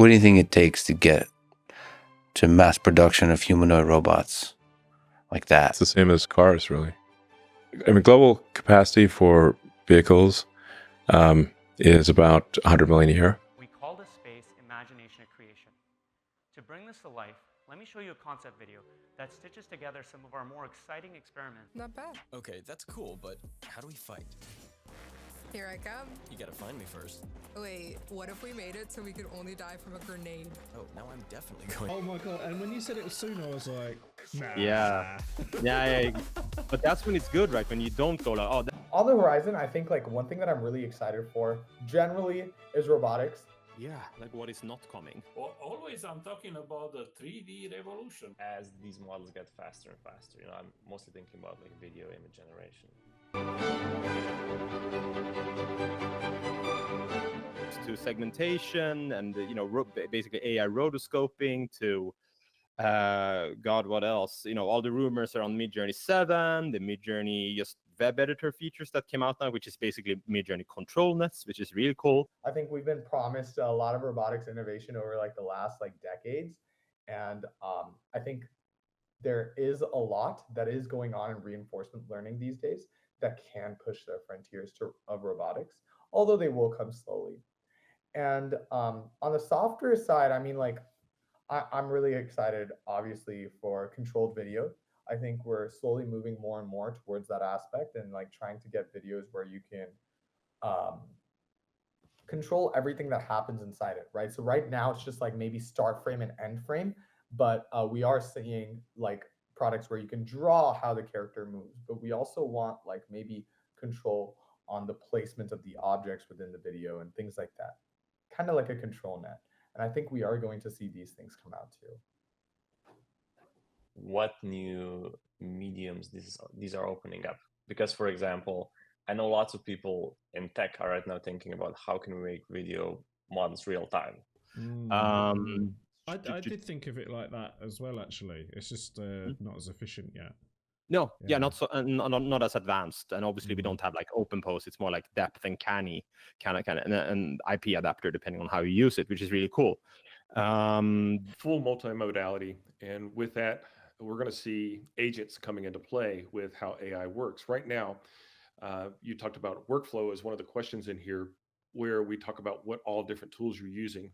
What do you think it takes to get to mass production of humanoid robots like that? It's the same as cars, really. I mean, global capacity for vehicles is about 100 million a year. We call this space imagination creation. To bring this to life, let me show you a concept video that stitches together some of our more exciting experiments. Not bad. Okay, that's cool, but how do we fight? Here I come. You gotta find me first. Wait, what if we made it so we could only die from a grenade? Oh, now I'm definitely going. Oh my god, and when you said it was soon, I was like, nah. Yeah. Yeah. But that's when it's good, right? When you don't go like, oh. On the horizon, I think like one thing that I'm really excited for generally is robotics. Yeah, like what is not coming. Well, always I'm talking about the 3D revolution. As these models get faster and faster, you know, I'm mostly thinking about like video image generation. To segmentation and you know basically AI rotoscoping to God, what else? You know, all the rumors are on Midjourney 7, the Midjourney just web editor features that came out now, which is basically Midjourney control nets, which is really cool. I think we've been promised a lot of robotics innovation over like the last like decades, and I think there is a lot that is going on in reinforcement learning these days that can push the frontiers of robotics, although they will come slowly. And on the software side, I mean, like, I'm really excited, obviously, for controlled video. I think we're slowly moving more and more towards that aspect and like trying to get videos where you can control everything that happens inside it, right? So right now it's just like maybe start frame and end frame, but we are seeing like products where you can draw how the character moves, but we also want like maybe control on the placement of the objects within the video and things like that, kind of like a control net. And I think we are going to see these things come out too. What new mediums these are opening up? Because, for example, I know lots of people in tech are right now thinking about how can we make video models real time. I did think of it like that as well. Actually, it's just not as efficient yet. No, yeah, not so, not as advanced, and obviously we don't have like open pose. It's more like depth and canny, kind of, and IP adapter depending on how you use it, which is really cool. Full multimodality, and with that, we're going to see agents coming into play with how AI works. Right now, you talked about workflow as one of the questions in here, where we talk about what all different tools you're using.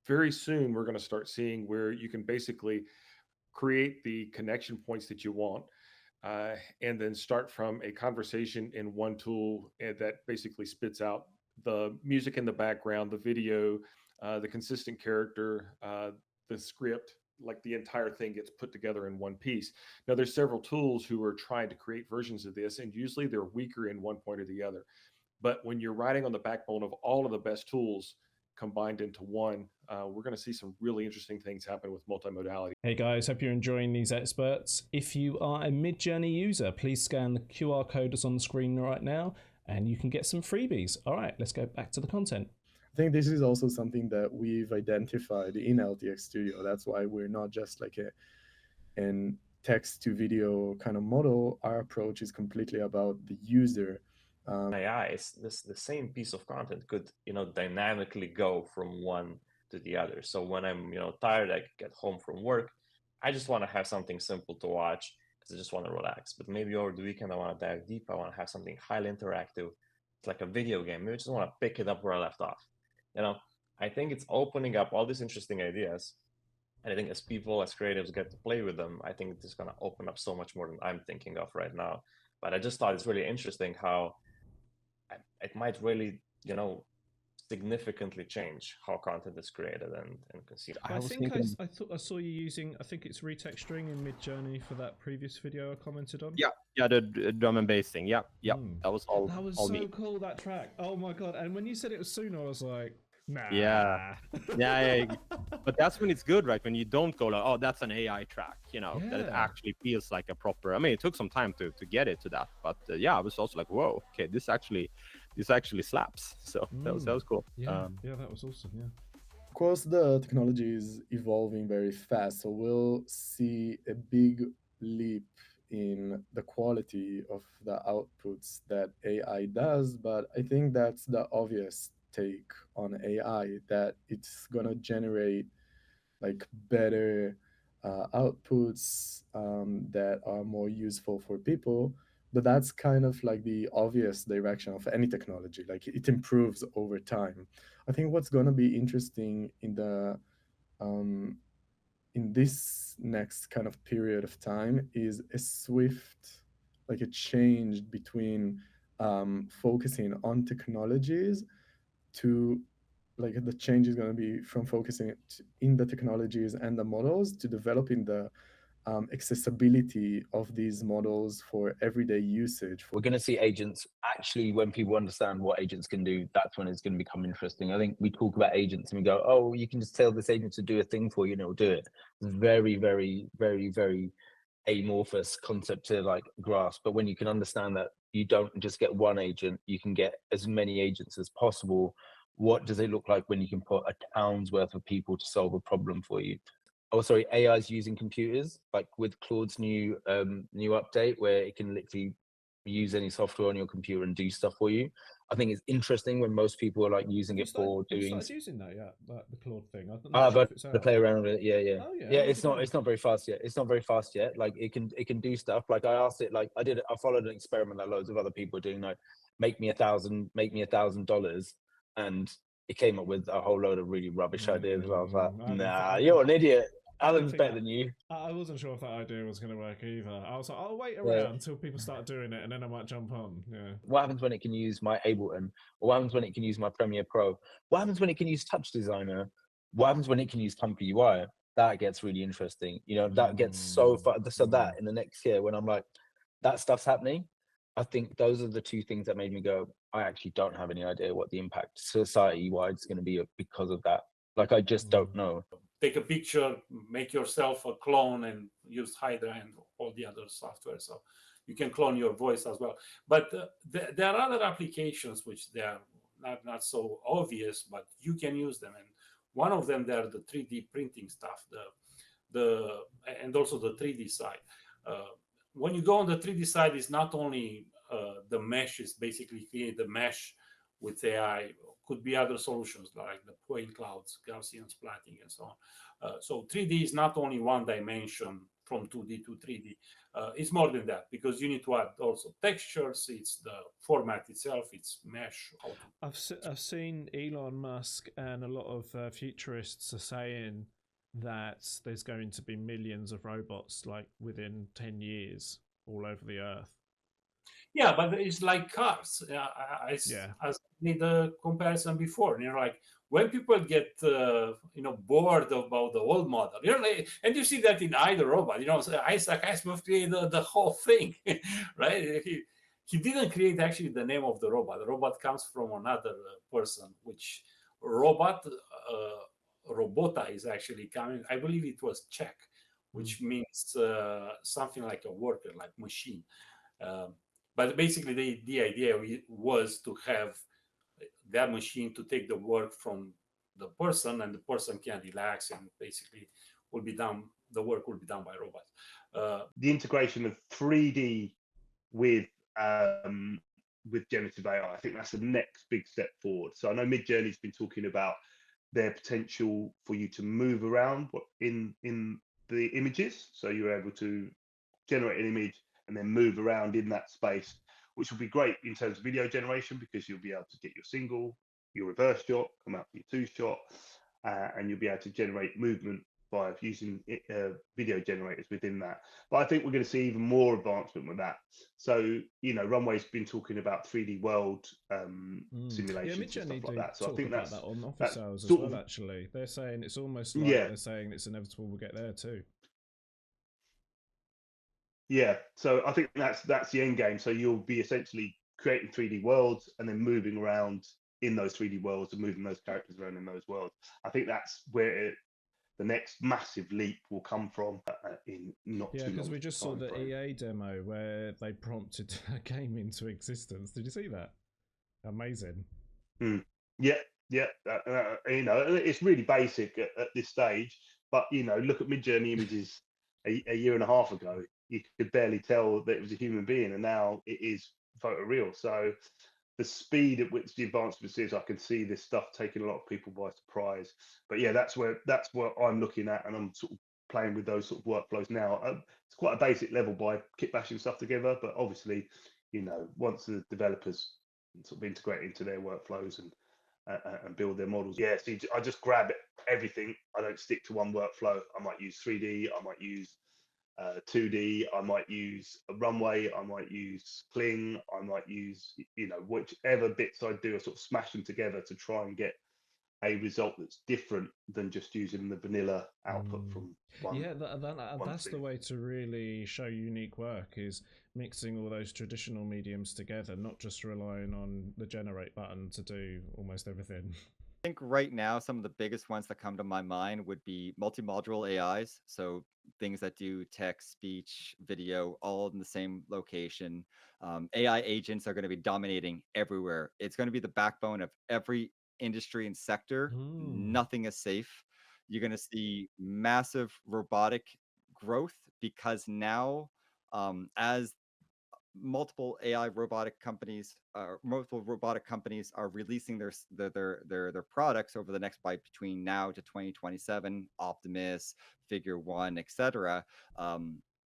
Very soon, we're going to start seeing where you can basically create the connection points that you want. And then start from a conversation in one tool that basically spits out the music in the background, the video, the consistent character, the script, like the entire thing gets put together in one piece. Now, there's several tools who are trying to create versions of this, and usually they're weaker in one point or the other. But when you're riding on the backbone of all of the best tools combined into one, we're going to see some really interesting things happen with multimodality. Hey guys, hope you're enjoying these experts. If you are a Midjourney user, please scan the QR code that's on the screen right now and you can get some freebies. All right, let's go back to the content. I think this is also something that we've identified in LTX Studio. That's why we're not just like an text to video kind of model. Our approach is completely about the user. AI is the same piece of content could, you know, dynamically go from one to the other. So when I'm, you know, tired, I get home from work, I just want to have something simple to watch because I just want to relax. But maybe over the weekend, I want to dive deep. I want to have something highly interactive. It's like a video game. Maybe I just want to pick it up where I left off. You know, I think it's opening up all these interesting ideas. And I think as people, as creatives get to play with them, I think it's going to open up so much more than I'm thinking of right now. But I just thought it's really interesting how it might really, you know, significantly change how content is created and consumed. I thought I saw you using, I think it's retexturing in Midjourney for that previous video I commented on. Yeah, the drum and bass thing. Yeah, that was all. That was all so me. cool, that track. Oh my god! And when you said it was soon, I was like, nah. Yeah. But that's when it's good, right? When you don't go like, oh, that's an AI track, you know, that it actually feels like a proper. I mean, it took some time to get it to that, but yeah, I was also like, whoa, okay, this actually slaps. So that was cool. Yeah, that was awesome. Yeah. Of course, the technology is evolving very fast, so we'll see a big leap in the quality of the outputs that AI does. But I think that's the obvious take on AI, that it's gonna generate like better outputs that are more useful for people. But that's kind of like the obvious direction of any technology. Like it improves over time. I think what's gonna be interesting um, in this next kind of period of time is a swift, like a change between focusing on technologies to, like, the change is going to be from focusing in the technologies and the models to developing the accessibility of these models for everyday usage. We're going to see agents actually, when people understand what agents can do, that's when it's going to become interesting. I think we talk about agents and we go, oh, you can just tell this agent to do a thing for you and it'll do it. Very, very, very, very amorphous concept to like grasp. But when you can understand that you don't just get one agent, you can get as many agents as possible. What does it look like when you can put a town's worth of people to solve a problem for you? Oh, sorry, AI's using computers, like with Claude's new update, where it can literally use any software on your computer and do stuff for you. I think it's interesting when most people are like using it for doing. You started using that, yeah, like the Claude thing. I'm I've not sure had if it's to out. play around with it. Yeah, yeah. Oh, yeah. Yeah, how's it it's not very fast yet. It's not very fast yet. Like it can do stuff. Like I asked it, like I followed an experiment that loads of other people are doing, like make me $1,000, and it came up with a whole load of really rubbish ideas. And I was like, nah, you're an idiot. Alan's better than you. I wasn't sure if that idea was going to work either. I was like, I'll wait around until people start doing it, and then I might jump on. Yeah. What happens when it can use my Ableton? Or what happens when it can use my Premiere Pro? What happens when it can use Touch Designer? What happens when it can use Comfy UI? That gets really interesting. You know, that gets so far. So that in the next year, when I'm like, that stuff's happening, I think those are the two things that made me go, I actually don't have any idea what the impact society-wide is going to be because of that. Like, I just don't know. Take a picture, make yourself a clone, and use Hydra and all the other software. So you can clone your voice as well. But there are other applications which they are not so obvious, but you can use them. And one of them, they're the 3D printing stuff, and also the 3D side. When you go on the 3D side, it's not only the mesh is basically create the mesh with AI. Could be other solutions like the point clouds, Gaussian splatting, and so on. So 3D is not only one dimension from 2D to 3D. It's more than that, because you need to add also textures. It's the format itself. It's mesh. I've seen Elon Musk and a lot of futurists are saying that there's going to be millions of robots like within 10 years all over the earth. Yeah, but it's like cars. I made a comparison before. You know, like when people get bored about the old model, you know, and you see that in either robot. You know, so Isaac Asimov created the whole thing, right? He didn't create actually the name of the robot. The robot comes from another person, which robot robota is actually coming. I believe it was Czech, which means something like a worker, like machine. But basically, the idea was to have that machine to take the work from the person, and the person can relax, and basically will be done. The work will be done by robots. The integration of 3D with generative AI, I think that's the next big step forward. So I know Midjourney's been talking about their potential for you to move around in the images, so you're able to generate an image and then move around in that space, which will be great in terms of video generation, because you'll be able to get your single, your reverse shot, come out for your 2-shot, and you'll be able to generate movement by using video generators within that. But I think we're going to see even more advancement with that. So, you know, Runway's been talking about 3D world simulations and stuff like that. So I think that's that on office hours as well. Actually, they're saying it's almost like they're saying it's inevitable we'll get there too. Yeah, so I think that's the end game. So you'll be essentially creating 3D worlds and then moving around in those 3D worlds and moving those characters around in those worlds. I think that's where the next massive leap will come from in not too long. Yeah, because we just saw the EA demo where they prompted a game into existence. Did you see that? Amazing. Yeah. You know, it's really basic at this stage, but you know, look at Midjourney images a year and a half ago. You could barely tell that it was a human being, and now it is photoreal. So the speed at which the advancement is, I can see this stuff taking a lot of people by surprise. But yeah, that's what I'm looking at, and I'm sort of playing with those sort of workflows now. It's quite a basic level by kit bashing stuff together, but obviously, you know, once the developers sort of integrate into their workflows and build their models, yeah. So I just grab everything. I don't stick to one workflow. I might use 3D. I might use 2D, I might use a runway, I might use Kling, I might use, you know, whichever bits I do, I sort of smash them together to try and get a result that's different than just using the vanilla output from one. Yeah, that's the way to really show unique work, is mixing all those traditional mediums together, not just relying on the generate button to do almost everything. I think right now some of the biggest ones that come to my mind would be multi-module AIs, so things that do text, speech, video, all in the same location. AI agents are going to be dominating everywhere. It's going to be the backbone of every industry and sector. Nothing is safe. You're going to see massive robotic growth because now, as multiple robotic companies are releasing their products over the next between now to 2027, Optimus, Figure One, etc.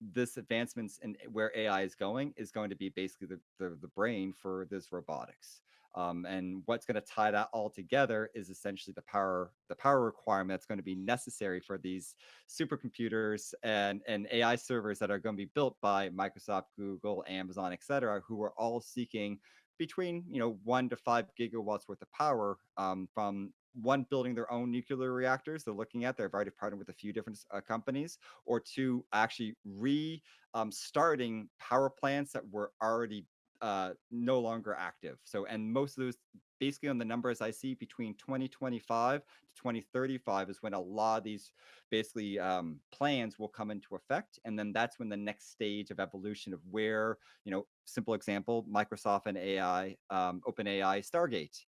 This advancements in where AI is going to be basically the brain for this robotics. And what's going to tie that all together is essentially the power requirement that's going to be necessary for these supercomputers and AI servers that are going to be built by Microsoft, Google, Amazon, etc., who are all seeking between 1 to 5 gigawatts worth of power from one, building their own nuclear reactors. They've already partnered with a few different companies, or two, actually starting power plants that were already no longer active. So, and most of those, basically on the numbers I see, between 2025 to 2035 is when a lot of these basically plans will come into effect. And then that's when the next stage of evolution of where, simple example, Microsoft and OpenAI Stargate,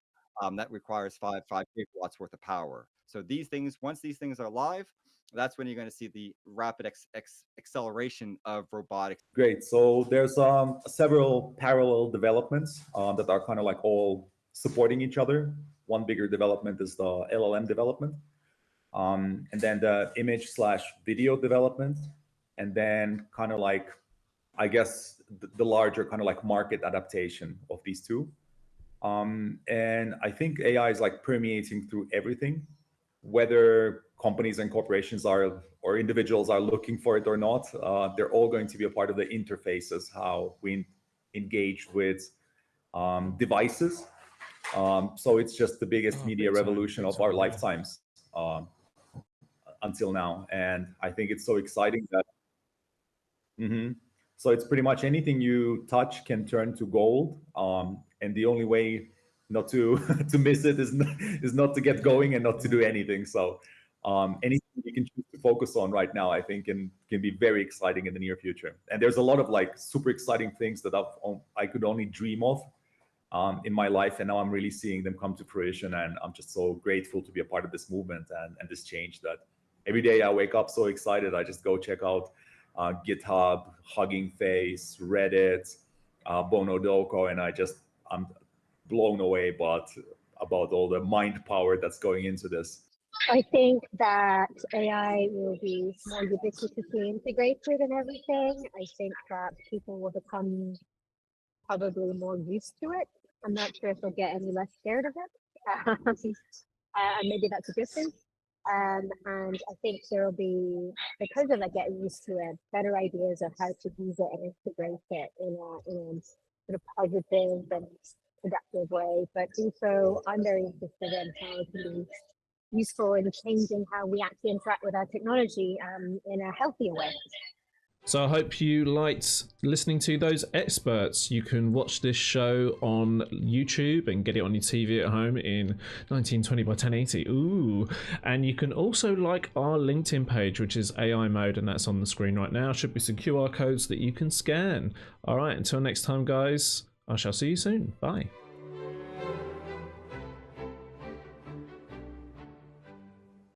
that requires 5 gigawatts worth of power. So these things, once these things are live, that's when you're going to see the rapid acceleration of robotics. Great. So there's several parallel developments that are kind of like all supporting each other. One bigger development is the LLM development, and then the image/video development, and then kind of like, I guess, the larger kind of like market adaptation of these two. And I think AI is like permeating through everything, whether companies and corporations or individuals are looking for it or not. They're all going to be a part of the interfaces, how we engage with devices. So it's just the biggest media revolution of our lifetimes until now. And I think it's so exciting that so it's pretty much anything you touch can turn to gold. And the only way not to miss it is not to get going and not to do anything. So anything you can choose to focus on right now, I think can be very exciting in the near future. And there's a lot of like super exciting things that I could only dream of in my life, and now I'm really seeing them come to fruition. And I'm just so grateful to be a part of this movement and this change, that every day I wake up so excited. I just go check out GitHub, Hugging Face, Reddit, Bonodoko, and I'm blown away about all the mind power that's going into this. I think that AI will be more ubiquitously integrated in everything. I think that people will become probably more used to it. I'm not sure if they'll get any less scared of it. And maybe that's a good thing. And I think there will be, because of it getting used to it, better ideas of how to use it and integrate it in a sort of positive and productive way. But also, I'm very interested in how it can be useful in changing how we actually interact with our technology in a healthier way. So I hope you liked listening to those experts. You can watch this show on YouTube and get it on your TV at home in 1920 by 1080. Ooh. And you can also like our LinkedIn page, which is AImode, and that's on the screen right now. Should be some QR codes that you can scan. All right, until next time, guys, I shall see you soon. Bye.